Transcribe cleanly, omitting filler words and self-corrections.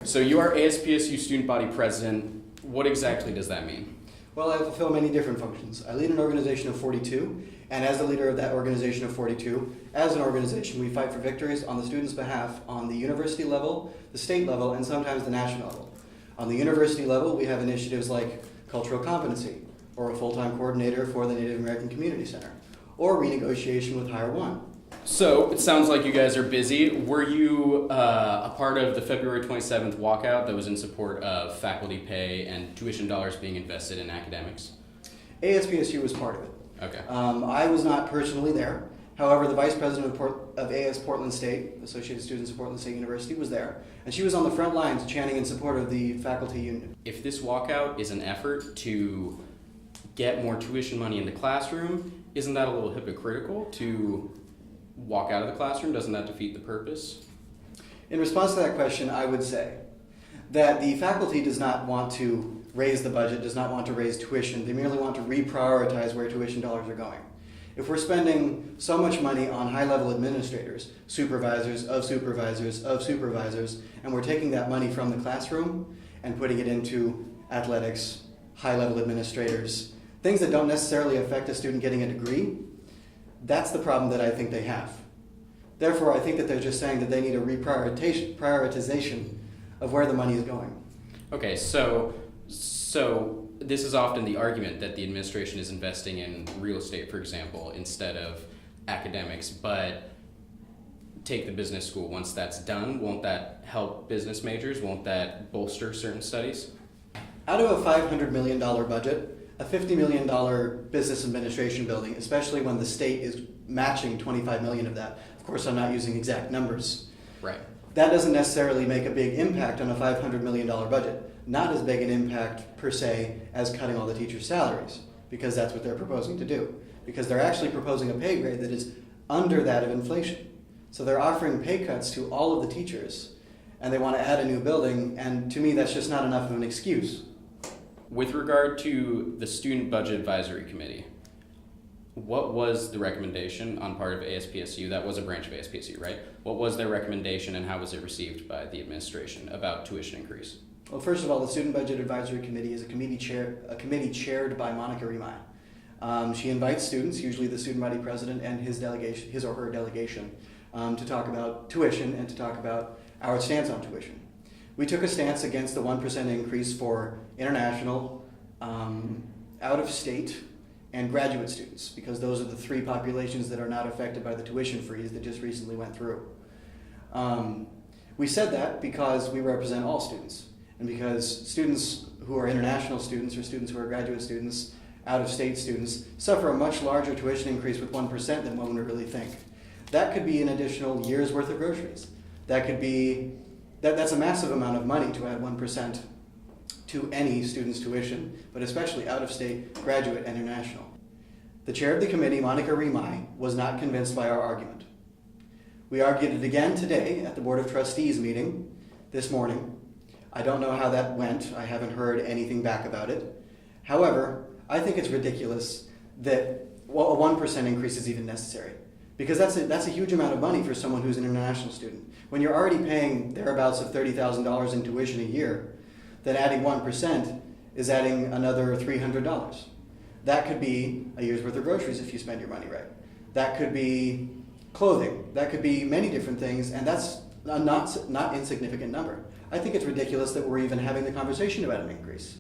So you are ASPSU Student Body President. What exactly does that mean? Well, I fulfill many different functions. I lead an organization of 42, and as the leader of that organization of 42, as an organization, we fight for victories on the students' behalf on the university level, the state level, and sometimes the national level. On the university level, we have initiatives like cultural competency, or a full-time coordinator for the Native American Community Center, or renegotiation with Hire One. So it sounds like you guys are busy. Were you a part of the February 27th walkout that was in support of faculty pay and tuition dollars being invested in academics? ASPSU was part of it. Okay. I was not personally there. However, the vice president of AS Portland State, Associated Students of Portland State University, was there, and she was on the front lines chanting in support of the faculty union. If this walkout is an effort to get more tuition money in the classroom, isn't that a little hypocritical to walk out of the classroom? Doesn't that defeat the purpose? In response to that question, I would say that the faculty does not want to raise the budget, does not want to raise tuition. They merely want to reprioritize where tuition dollars are going. If we're spending so much money on high-level administrators, supervisors of supervisors of supervisors, and we're taking that money from the classroom and putting it into athletics, high-level administrators, things that don't necessarily affect a student getting a degree, that's the problem that I think they have. Therefore, I think that they're just saying that they need a prioritization of where the money is going. Okay, so this is often the argument that the administration is investing in real estate, for example, instead of academics, but take the business school. Once that's done, won't that help business majors? Won't that bolster certain studies? Out of a $500 million budget, a $50 million business administration building, especially when the state is matching $25 million of that. Of course, I'm not using exact numbers. Right. That doesn't necessarily make a big impact on a $500 million budget. Not as big an impact, per se, as cutting all the teachers' salaries, because that's what they're proposing to do. Because they're actually proposing a pay grade that is under that of inflation. So they're offering pay cuts to all of the teachers, and they want to add a new building, and to me, that's just not enough of an excuse. With regard to the Student Budget Advisory Committee, what was the recommendation on part of ASPSU? That was a branch of ASPSU, right? What was their recommendation and how was it received by the administration about tuition increase? Well, first of all, the Student Budget Advisory Committee is a committee chaired by Monica Remai. She invites students, usually the student body president and his or her delegation, to talk about tuition and to talk about our stance on tuition. We took a stance against the 1% increase for international, out-of-state, and graduate students, because those are the three populations that are not affected by the tuition freeze that just recently went through. We said that because we represent all students, and because students who are international students or students who are graduate students, out-of-state students, suffer a much larger tuition increase with 1% than one would really think. That could be an additional year's worth of groceries. That could be That's a massive amount of money to add 1% to any student's tuition, but especially out-of-state, graduate, and international. The chair of the committee, Monica Remai, was not convinced by our argument. We argued it again today at the Board of Trustees meeting this morning. I don't know how that went. I haven't heard anything back about it. However, I think it's ridiculous that a 1% increase is even necessary, because that's a huge amount of money for someone who's an international student. When you're already paying thereabouts of $30,000 in tuition a year, then adding 1% is adding another $300. That could be a year's worth of groceries if you spend your money right. That could be clothing. That could be many different things, and that's a not insignificant number. I think it's ridiculous that we're even having the conversation about an increase.